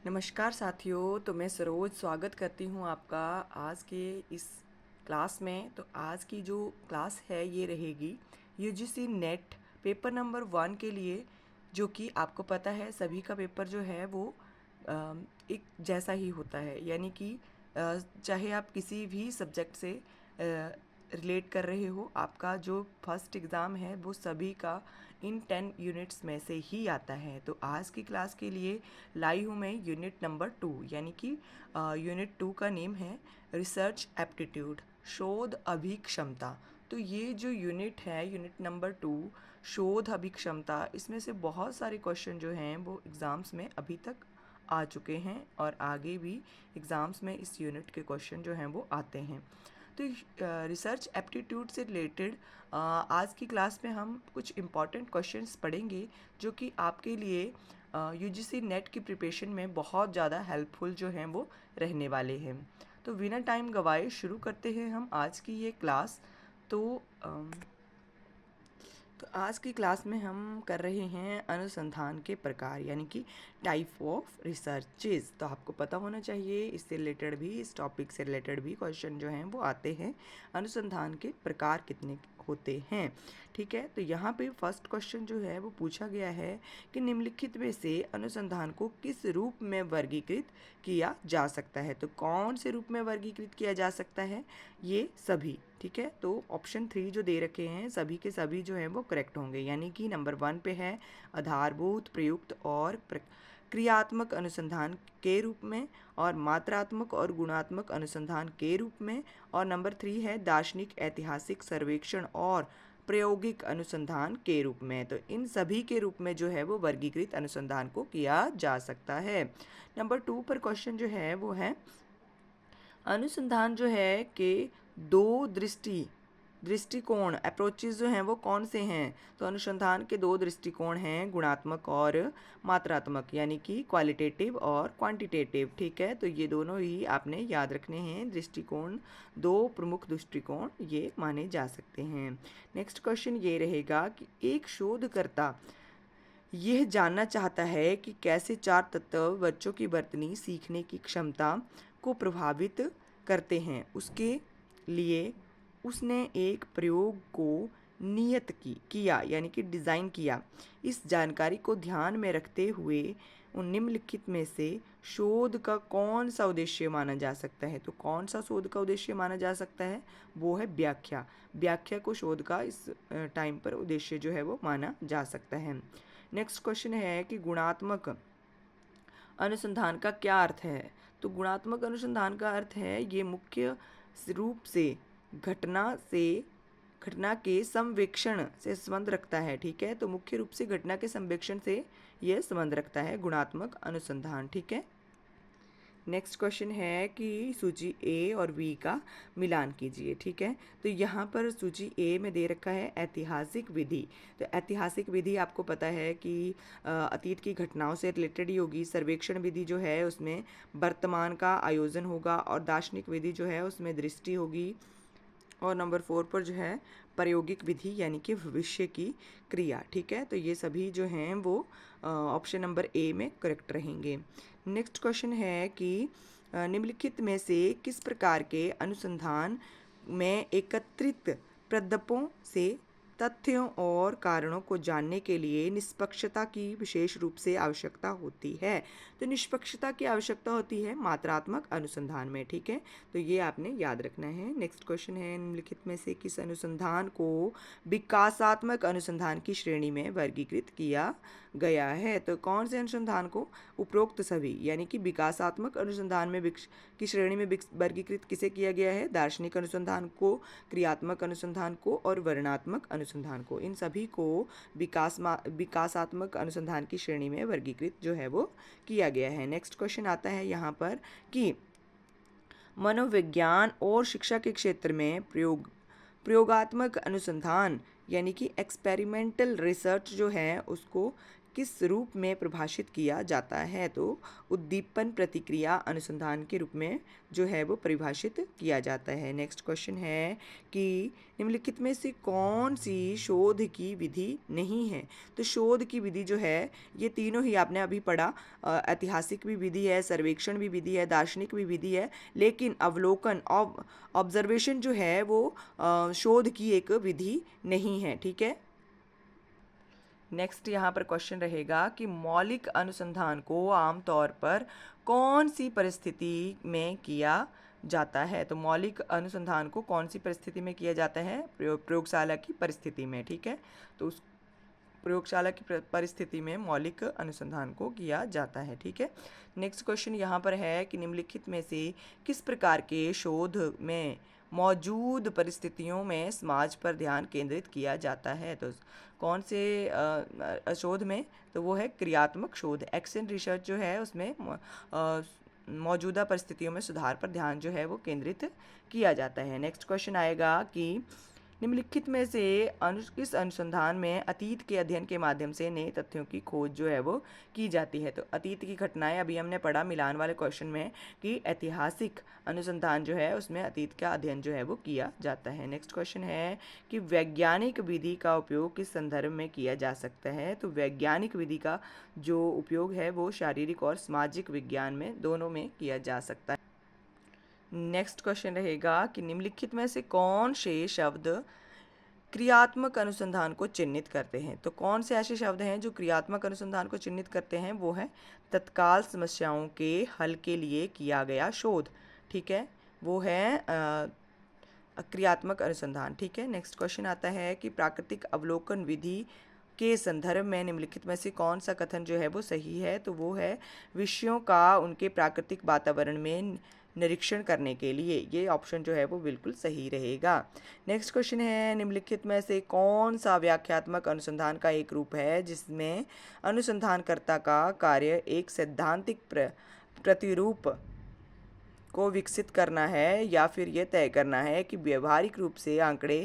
नमस्कार साथियों। तो मैं सरोज स्वागत करती हूँ आपका आज के इस क्लास में। तो आज की जो क्लास है ये रहेगी यूजीसी नेट पेपर नंबर 1 के लिए, जो कि आपको पता है सभी का पेपर जो है वो एक जैसा ही होता है। यानी कि चाहे आप किसी भी सब्जेक्ट से रिलेट कर रहे हो, आपका जो फर्स्ट एग्ज़ाम है वो सभी का इन 10 यूनिट्स में से ही आता है। तो आज की क्लास के लिए लाई हूँ मैं यूनिट नंबर 2, यानी कि यूनिट 2 का नेम है रिसर्च एप्टीट्यूड, शोध अभिक्षमता। तो ये जो यूनिट है, यूनिट नंबर 2 शोध अभिक्षमता, इसमें से बहुत सारे क्वेश्चन जो हैं वो एग्ज़ाम्स में अभी तक आ चुके हैं और आगे भी एग्ज़ाम्स में इस यूनिट के क्वेश्चन जो हैं वो आते हैं। तो रिसर्च एप्टीट्यूड से रिलेटेड आज की क्लास में हम कुछ इम्पॉर्टेंट क्वेश्चंस पढ़ेंगे जो कि आपके लिए यूजीसी नेट की प्रिपरेशन में बहुत ज़्यादा हेल्पफुल जो हैं वो रहने वाले हैं। तो बिना टाइम गवाए शुरू करते हैं हम आज की ये क्लास। तो तो आज की क्लास में हम कर रहे हैं अनुसंधान के प्रकार, यानी कि टाइप ऑफ रिसर्चेज। तो आपको पता होना चाहिए इससे रिलेटेड भी, इस टॉपिक से रिलेटेड भी क्वेश्चन जो हैं वो आते हैं। अनुसंधान के प्रकार कितने होते हैं, ठीक है। तो यहाँ पे फर्स्ट क्वेश्चन जो है वो पूछा गया है कि निम्नलिखित में से अनुसंधान को किस रूप में वर्गीकृत किया जा सकता है। तो कौन से रूप में वर्गीकृत किया जा सकता है? ये सभी, ठीक है। तो ऑप्शन 3 जो दे रखे हैं सभी के सभी जो हैं वो करेक्ट होंगे। यानी कि नंबर 1 पे है आधारभूत, प्रयुक्त और क्रियात्मक अनुसंधान के रूप में, और मात्रात्मक और गुणात्मक अनुसंधान के रूप में, और नंबर 3 है दार्शनिक, ऐतिहासिक, सर्वेक्षण और प्रायोगिक अनुसंधान के रूप में। तो इन सभी के रूप में जो है वो वर्गीकृत अनुसंधान को किया जा सकता है। नंबर 2 पर क्वेश्चन जो है वो है अनुसंधान जो है कि दो दृष्टिकोण अप्रोचेज जो हैं वो कौन से हैं। तो अनुसंधान के दो दृष्टिकोण हैं, गुणात्मक और मात्रात्मक, यानी कि क्वालिटेटिव और क्वांटिटेटिव, ठीक है। तो ये दोनों ही आपने याद रखने हैं दृष्टिकोण, दो प्रमुख दृष्टिकोण ये माने जा सकते हैं। नेक्स्ट क्वेश्चन ये रहेगा कि एक शोधकर्ता यह जानना चाहता है कि कैसे 4 तत्व बच्चों की वर्तनी सीखने की क्षमता को प्रभावित करते हैं। उसके लिए उसने एक प्रयोग को किया, यानी कि डिज़ाइन किया। इस जानकारी को ध्यान में रखते हुए उन निम्नलिखित में से शोध का कौन सा उद्देश्य माना जा सकता है। तो कौन सा शोध का उद्देश्य माना जा सकता है? वो है व्याख्या। व्याख्या को शोध का इस टाइम पर उद्देश्य जो है वो माना जा सकता है। नेक्स्ट क्वेश्चन है कि गुणात्मक अनुसंधान का क्या अर्थ है। तो गुणात्मक अनुसंधान का अर्थ है ये मुख्य रूप से घटना के संवेक्षण से संबंध रखता है, ठीक है। तो मुख्य रूप से घटना के संवेक्षण से यह संबंध रखता है गुणात्मक अनुसंधान, ठीक है। नेक्स्ट क्वेश्चन है कि सूची ए और बी का मिलान कीजिए, ठीक है। तो यहाँ पर सूची ए में दे रखा है ऐतिहासिक विधि। तो ऐतिहासिक विधि आपको पता है कि अतीत की घटनाओं से रिलेटेड ही होगी। सर्वेक्षण विधि जो है उसमें वर्तमान का आयोजन होगा, और दार्शनिक विधि जो है उसमें दृष्टि होगी, और नंबर 4 पर जो है प्रायोगिक विधि यानी कि भविष्य की क्रिया, ठीक है। तो ये सभी जो हैं वो ऑप्शन नंबर ए में करेक्ट रहेंगे। नेक्स्ट क्वेश्चन है कि निम्नलिखित में से किस प्रकार के अनुसंधान में एकत्रित प्रदर्भों से तथ्यों और कारणों को जानने के लिए निष्पक्षता की विशेष रूप से आवश्यकता होती है। तो निष्पक्षता की आवश्यकता होती है मात्रात्मक अनुसंधान में, ठीक है। तो ये आपने याद रखना है। नेक्स्ट क्वेश्चन है निम्नलिखित में से किस अनुसंधान को विकासात्मक अनुसंधान की श्रेणी में वर्गीकृत किया गया है। तो कौन से अनुसंधान को? उपरोक्त सभी, यानी कि विकासात्मक अनुसंधान में की श्रेणी में वर्गीकृत किसे किया गया है? दार्शनिक अनुसंधान को, क्रियात्मक अनुसंधान को और वर्णनात्मक अनुसंधान को। इन सभी को विकासात्मक अनुसंधान की श्रेणी में वर्गीकृत जो है वो किया गया है। नेक्स्ट क्वेश्चन आता है यहाँ पर कि मनोविज्ञान और शिक्षा के क्षेत्र में प्रयोगात्मक अनुसंधान यानी कि एक्सपेरिमेंटल रिसर्च जो है उसको किस रूप में परिभाषित किया जाता है? तो उद्दीपन प्रतिक्रिया अनुसंधान के रूप में जो है वो परिभाषित किया जाता है। नेक्स्ट क्वेश्चन है कि निम्नलिखित में से कौन सी शोध की विधि नहीं है? तो शोध की विधि जो है ये तीनों ही आपने अभी पढ़ा, ऐतिहासिक भी विधि है, सर्वेक्षण भी विधि है, दार्शनिक भी विधि है, लेकिन अवलोकन ऑब्जर्वेशन जो है वो शोध की एक विधि नहीं है। ठीक है। नेक्स्ट यहाँ पर क्वेश्चन रहेगा कि मौलिक अनुसंधान को आमतौर पर कौन सी परिस्थिति में किया जाता है? तो मौलिक अनुसंधान को कौन सी परिस्थिति में किया जाता है? प्रयोगशाला की परिस्थिति में। ठीक है। तो उस प्रयोगशाला की परिस्थिति में मौलिक अनुसंधान को किया जाता है। ठीक है। नेक्स्ट क्वेश्चन यहाँ पर है कि निम्नलिखित में से किस प्रकार के शोध में मौजूद परिस्थितियों में समाज पर ध्यान केंद्रित किया जाता है? तो कौन से शोध में? तो वो है क्रियात्मक शोध, एक्शन रिसर्च जो है उसमें मौजूदा परिस्थितियों में सुधार पर ध्यान जो है वो केंद्रित किया जाता है। नेक्स्ट क्वेश्चन आएगा कि निम्नलिखित में से इस अनुसंधान में अतीत के अध्ययन के माध्यम से नए तथ्यों की खोज जो है वो की जाती है? तो अतीत की घटनाएं अभी हमने पढ़ा मिलान वाले क्वेश्चन में कि ऐतिहासिक अनुसंधान जो है उसमें अतीत का अध्ययन जो है वो किया जाता है। नेक्स्ट क्वेश्चन है कि वैज्ञानिक विधि का उपयोग किस संदर्भ में किया जा सकता है? तो वैज्ञानिक विधि का जो उपयोग है वो शारीरिक और सामाजिक विज्ञान में दोनों में किया जा सकता है। नेक्स्ट क्वेश्चन रहेगा कि निम्नलिखित में से कौन से शब्द क्रियात्मक अनुसंधान को चिन्हित करते हैं? तो कौन से ऐसे शब्द हैं जो क्रियात्मक अनुसंधान को चिन्हित करते हैं? वो है तत्काल समस्याओं के हल के लिए किया गया शोध। ठीक है। वो है क्रियात्मक अनुसंधान। ठीक है। नेक्स्ट क्वेश्चन आता है कि प्राकृतिक अवलोकन विधि के संदर्भ में निम्नलिखित में से कौन सा कथन जो है वो सही है? तो वो है विषयों का उनके प्राकृतिक वातावरण में निरीक्षण करने के लिए। ये ऑप्शन जो है वो बिल्कुल सही रहेगा। नेक्स्ट क्वेश्चन है निम्नलिखित में से कौन सा व्याख्यात्मक अनुसंधान का एक रूप है जिसमें अनुसंधानकर्ता का कार्य एक सैद्धांतिक प्रतिरूप को विकसित करना है या फिर ये तय करना है कि व्यवहारिक रूप से आंकड़े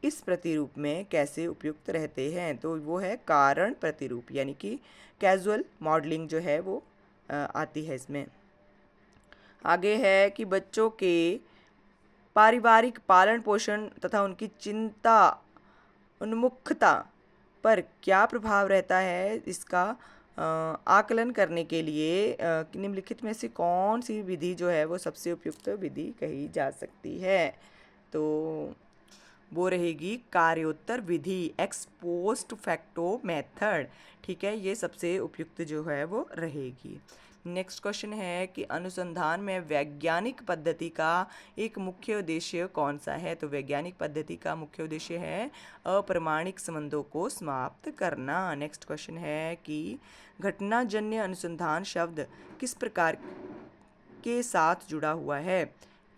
इस प्रतिरूप में कैसे उपयुक्त रहते हैं? तो वो है कारण प्रतिरूप, यानी कि कैजुअल मॉडलिंग जो है वो आती है इसमें। आगे है कि बच्चों के पारिवारिक पालन पोषण तथा उनकी चिंता उन्मुखता पर क्या प्रभाव रहता है, इसका आकलन करने के लिए निम्नलिखित में से कौन सी विधि जो है वो सबसे उपयुक्त विधि कही जा सकती है? तो वो रहेगी कार्योत्तर विधि, एक्स पोस्ट फैक्टो मेथड। ठीक है। ये सबसे उपयुक्त जो है वो रहेगी। नेक्स्ट क्वेश्चन है कि अनुसंधान में वैज्ञानिक पद्धति का एक मुख्य उद्देश्य कौन सा है? तो वैज्ञानिक पद्धति का मुख्य उद्देश्य है अप्रमाणिक संबंधों को समाप्त करना। नेक्स्ट क्वेश्चन है कि घटनाजन्य अनुसंधान शब्द किस प्रकार के साथ जुड़ा हुआ है,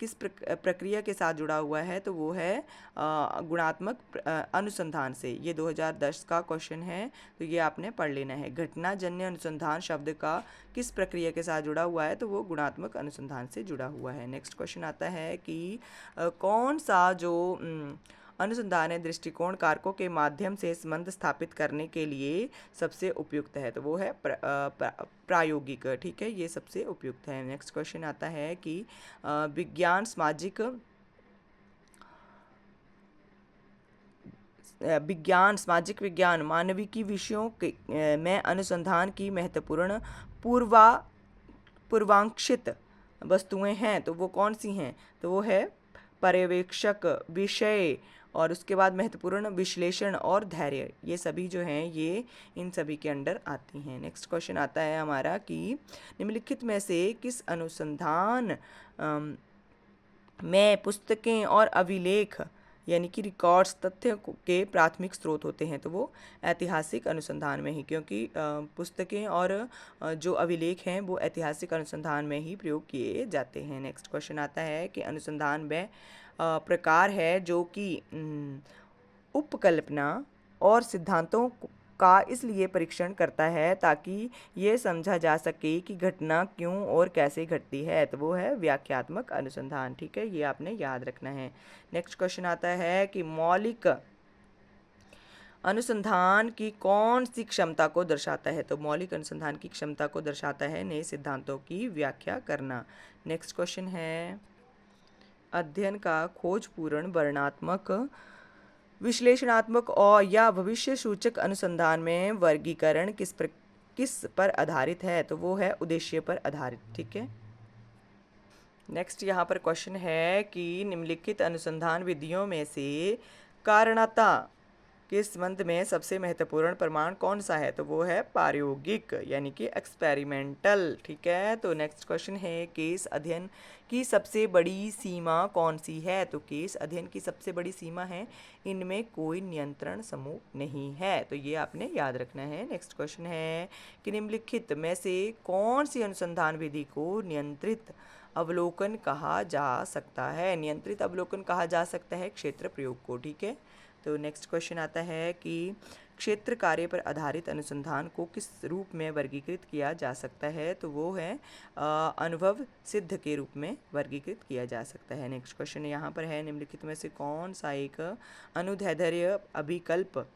किस प्रक्रिया के साथ जुड़ा हुआ है? तो वो है गुणात्मक अनुसंधान से। ये 2010 का क्वेश्चन है, तो ये आपने पढ़ लेना है। घटनाजन्य अनुसंधान शब्द का किस प्रक्रिया के साथ जुड़ा हुआ है? तो वो गुणात्मक अनुसंधान से जुड़ा हुआ है। नेक्स्ट क्वेश्चन आता है कि कौन सा जो अनुसंधान है दृष्टिकोण कारकों के माध्यम से संबंध स्थापित करने के लिए सबसे उपयुक्त है? तो वो है प्रायोगिक। ठीक है। ये सबसे उपयुक्त है। नेक्स्ट क्वेश्चन आता है कि विज्ञान सामाजिक विज्ञान मानविकी विषयों में अनुसंधान की महत्वपूर्ण पूर्वांक्षित वस्तुएं हैं। तो वो कौन सी हैं? तो वो है पर्यवेक्षक, विषय, और उसके बाद महत्वपूर्ण विश्लेषण और धैर्य। ये सभी जो हैं ये इन सभी के अंडर आती हैं। नेक्स्ट क्वेश्चन आता है हमारा कि निम्नलिखित में से किस अनुसंधान में पुस्तकें और अभिलेख यानी कि रिकॉर्ड्स तथ्य के प्राथमिक स्रोत होते हैं? तो वो ऐतिहासिक अनुसंधान में ही, क्योंकि पुस्तकें और जो अभिलेख हैं वो ऐतिहासिक अनुसंधान में ही प्रयोग किए जाते हैं। नेक्स्ट क्वेश्चन आता है कि अनुसंधान में प्रकार है जो कि उपकल्पना और सिद्धांतों का इसलिए परीक्षण करता है ताकि ये समझा जा सके कि घटना क्यों और कैसे घटती है। तो वो है व्याख्यात्मक अनुसंधान। ठीक है। ये आपने याद रखना है। नेक्स्ट क्वेश्चन आता है कि मौलिक अनुसंधान की कौन सी क्षमता को दर्शाता है? तो मौलिक अनुसंधान की क्षमता को दर्शाता है नए सिद्धांतों की व्याख्या करना। नेक्स्ट क्वेश्चन है, अध्ययन का खोजपूर्ण, वर्णनात्मक, विश्लेषणात्मक और या भविष्य सूचक अनुसंधान में वर्गीकरण किस पर आधारित है? तो वो है उद्देश्य पर आधारित। ठीक है। नेक्स्ट यहाँ पर क्वेश्चन है कि निम्नलिखित अनुसंधान विधियों में से कारणता के संबंध में सबसे महत्वपूर्ण प्रमाण कौन सा है? तो वो है प्रायोगिक यानी कि एक्सपेरिमेंटल। ठीक है। तो नेक्स्ट क्वेश्चन है, केस अध्ययन की सबसे बड़ी सीमा कौन सी है? तो केस अध्ययन की सबसे बड़ी सीमा है इनमें कोई नियंत्रण समूह नहीं है। तो ये आपने याद रखना है। नेक्स्ट क्वेश्चन है कि निम्नलिखित में से कौन सी अनुसंधान विधि को नियंत्रित अवलोकन कहा जा सकता है? नियंत्रित अवलोकन कहा जा सकता है क्षेत्र प्रयोग को। ठीक है। तो नेक्स्ट क्वेश्चन आता है कि क्षेत्र कार्य पर आधारित अनुसंधान को किस रूप में वर्गीकृत किया जा सकता है? तो वो है अनुभव सिद्ध के रूप में वर्गीकृत किया जा सकता है। नेक्स्ट क्वेश्चन यहाँ पर है, निम्नलिखित में से कौन सा एक अनुदैर्ध्य अभिकल्प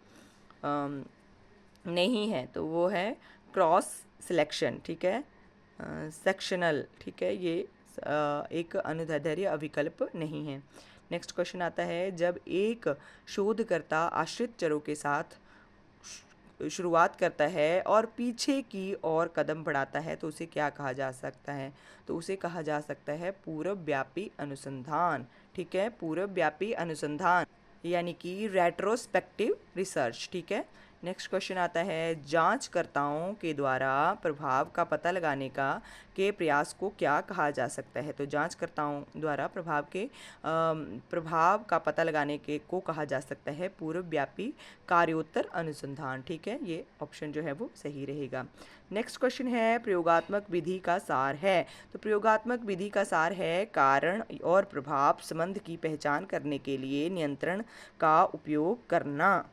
नहीं है? तो वो है क्रॉस सिलेक्शन। ठीक है। सेक्शनल। ठीक है। ये एक अनुदैर्ध्य अभिकल्प नहीं है। नेक्स्ट क्वेश्चन आता है, जब एक शोधकर्ता आश्रित चरों के साथ शुरुआत करता है और पीछे की ओर कदम बढ़ाता है तो उसे क्या कहा जा सकता है? तो उसे कहा जा सकता है पूर्वव्यापी अनुसंधान। ठीक है। पूर्वव्यापी अनुसंधान यानी कि रेट्रोस्पेक्टिव रिसर्च। ठीक है। नेक्स्ट क्वेश्चन आता है, जांचकर्ताओं के द्वारा प्रभाव का पता लगाने के प्रयास को क्या कहा जा सकता है? तो जांचकर्ताओं द्वारा प्रभाव का पता लगाने को कहा जा सकता है पूर्वव्यापी कार्योत्तर अनुसंधान। ठीक है। ये ऑप्शन जो है वो सही रहेगा। नेक्स्ट क्वेश्चन है, प्रयोगात्मक विधि का सार है? तो प्रयोगात्मक विधि का सार है कारण और प्रभाव संबंध की पहचान करने के लिए नियंत्रण का उपयोग करना।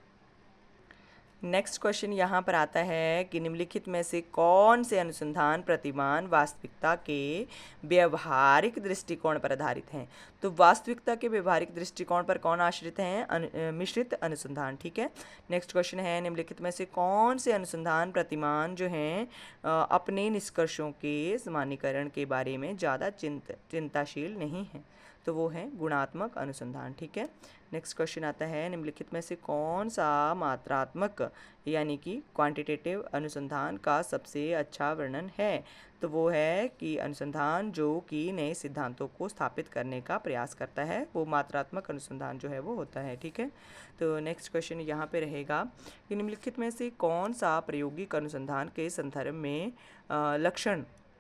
नेक्स्ट क्वेश्चन यहाँ पर आता है कि निम्नलिखित में से कौन से अनुसंधान प्रतिमान वास्तविकता के व्यवहारिक दृष्टिकोण पर आधारित हैं? तो वास्तविकता के व्यवहारिक दृष्टिकोण पर कौन आश्रित हैं? मिश्रित अनुसंधान। ठीक है। नेक्स्ट क्वेश्चन है, निम्नलिखित में से कौन से अनुसंधान प्रतिमान जो हैं अपने निष्कर्षों के सामान्यीकरण के बारे में ज़्यादा चिंताशील नहीं हैं? तो वो है गुणात्मक अनुसंधान। ठीक है। नेक्स्ट क्वेश्चन आता है, निम्नलिखित में से कौन सा मात्रात्मक यानी कि क्वांटिटेटिव अनुसंधान का सबसे अच्छा वर्णन है? तो वो है कि अनुसंधान जो कि नए सिद्धांतों को स्थापित करने का प्रयास करता है, वो मात्रात्मक अनुसंधान जो है वो होता है। ठीक है। तो नेक्स्ट क्वेश्चन यहाँ पे रहेगा कि निम्नलिखित में से कौन सा प्रायोगिक अनुसंधान के संदर्भ में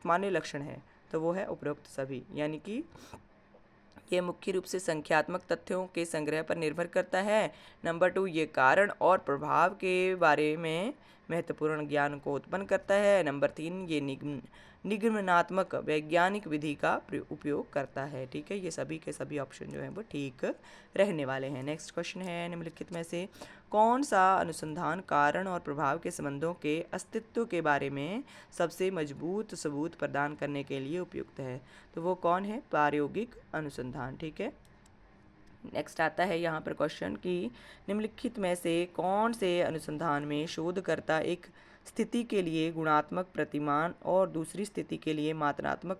मान्य लक्षण है? तो वो है उपरोक्त सभी, यानी कि ये मुख्य रूप से संख्यात्मक तथ्यों के संग्रह पर निर्भर करता है। नंबर 2, ये कारण और प्रभाव के बारे में महत्वपूर्ण ज्ञान को उत्पन्न करता है। नंबर 3, ये निगमनात्मक वैज्ञानिक विधि का उपयोग करता है। ठीक है। ये सभी के सभी ऑप्शन जो हैं वो ठीक रहने वाले हैं। नेक्स्ट क्वेश्चन है, निम्नलिखित में से कौन सा अनुसंधान कारण और प्रभाव के संबंधों के अस्तित्व के बारे में सबसे मजबूत सबूत प्रदान करने के लिए उपयुक्त है? तो वो कौन है? प्रायोगिक अनुसंधान। ठीक है। नेक्स्ट आता है यहाँ पर क्वेश्चन कि निम्नलिखित में से कौन से अनुसंधान में शोधकर्ता एक स्थिति के लिए गुणात्मक प्रतिमान और दूसरी स्थिति के लिए मात्रात्मक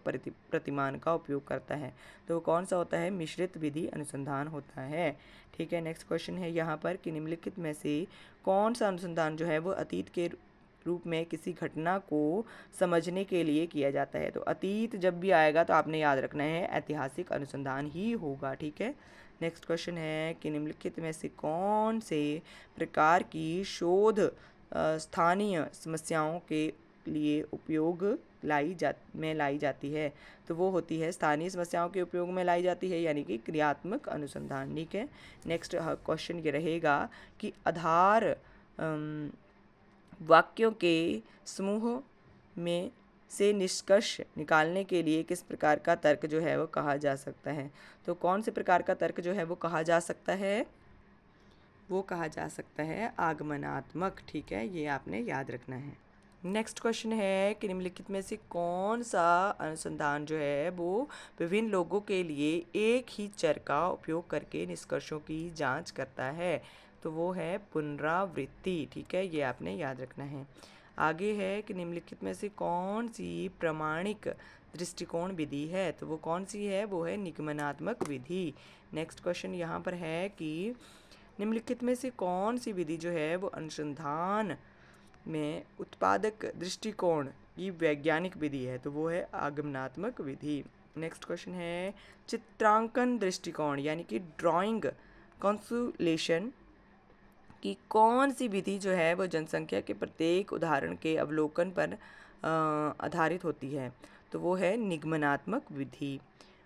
प्रतिमान का उपयोग करता है? तो कौन सा होता है? मिश्रित विधि अनुसंधान होता है। ठीक है। नेक्स्ट क्वेश्चन है यहाँ पर कि निम्नलिखित में से कौन सा अनुसंधान जो है वो अतीत के रूप में किसी घटना को समझने के लिए किया जाता है? तो अतीत जब भी आएगा तो आपने याद रखना है ऐतिहासिक अनुसंधान ही होगा। ठीक है। नेक्स्ट क्वेश्चन है कि निम्नलिखित में से कौन से प्रकार की शोध स्थानीय समस्याओं के लिए उपयोग लाई जाती है? तो वो होती है स्थानीय समस्याओं के उपयोग में लाई जाती है, यानी कि क्रियात्मक अनुसंधान। ठीक है। नेक्स्ट क्वेश्चन ये रहेगा कि आधार वाक्यों के समूह में से निष्कर्ष निकालने के लिए किस प्रकार का तर्क जो है वो कहा जा सकता है? तो कौन से प्रकार का तर्क जो है वो कहा जा सकता है? वो कहा जा सकता है आगमनात्मक। ठीक है। ये आपने याद रखना है। नेक्स्ट क्वेश्चन है कि निम्नलिखित में से कौन सा अनुसंधान जो है वो विभिन्न लोगों के लिए एक ही चर का उपयोग करके निष्कर्षों की जांच करता है? तो वो है पुनरावृत्ति। ठीक है, ये आपने याद रखना है। आगे है कि निम्नलिखित में से कौन सी प्रमाणिक दृष्टिकोण विधि है, तो वो कौन सी है, वो है निगमनात्मक विधि। नेक्स्ट क्वेश्चन यहाँ पर है कि निम्नलिखित में से कौन सी विधि जो है वो अनुसंधान में उत्पादक दृष्टिकोण की वैज्ञानिक विधि है, तो वो है आगमनात्मक विधि। नेक्स्ट क्वेश्चन है चित्रांकन दृष्टिकोण यानी कि ड्राइंग कॉन्सुलेशन की कौन सी विधि जो है वो जनसंख्या के प्रत्येक उदाहरण के अवलोकन पर आधारित होती है, तो वो है निगमनात्मक विधि।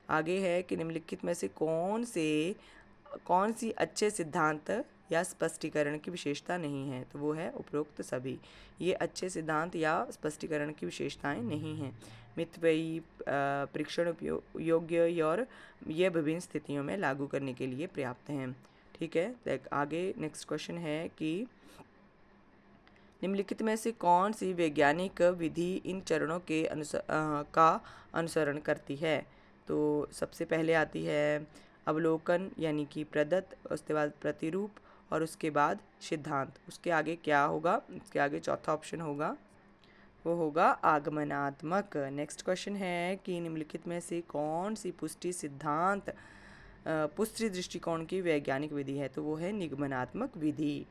आगे है कि निम्नलिखित में से कौन सी अच्छे सिद्धांत या स्पष्टीकरण की विशेषता नहीं है, तो वो है उपरोक्त सभी। ये अच्छे सिद्धांत या स्पष्टीकरण की विशेषताएं नहीं हैं। मितव्ययी, परीक्षण योग्य और ये विभिन्न स्थितियों में लागू करने के लिए पर्याप्त हैं। ठीक है, आगे नेक्स्ट क्वेश्चन है कि निम्नलिखित में से कौन सी वैज्ञानिक विधि इन चरणों के का अनुसरण करती है, तो सबसे पहले आती है अवलोकन यानी कि प्रदत्त, उसके बाद प्रतिरूप और उसके बाद सिद्धांत। उसके आगे क्या होगा, उसके आगे चौथा ऑप्शन होगा, वो होगा आगमनात्मक। नेक्स्ट क्वेश्चन है कि निम्नलिखित में से कौन सी पुष्टि दृष्टिकोण की वैज्ञानिक विधि है, तो वो है निगमनात्मक विधि।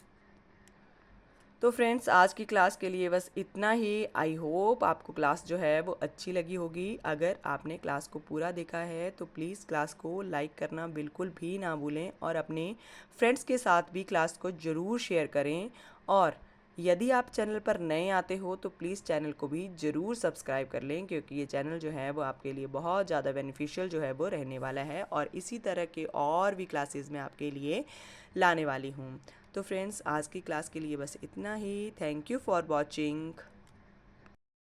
तो फ्रेंड्स, आज की क्लास के लिए बस इतना ही। आई होप आपको क्लास जो है वो अच्छी लगी होगी। अगर आपने क्लास को पूरा देखा है तो प्लीज़ क्लास को लाइक करना बिल्कुल भी ना भूलें और अपने फ्रेंड्स के साथ भी क्लास को ज़रूर शेयर करें। और यदि आप चैनल पर नए आते हो तो प्लीज़ चैनल को भी ज़रूर सब्सक्राइब कर लें, क्योंकि ये चैनल जो है वो आपके लिए बहुत ज़्यादा बेनिफिशियल जो है वो रहने वाला है और इसी तरह के और भी क्लासेस मैं आपके लिए लाने वाली हूँ। तो फ्रेंड्स, आज की क्लास के लिए बस इतना ही। Thank you for watching.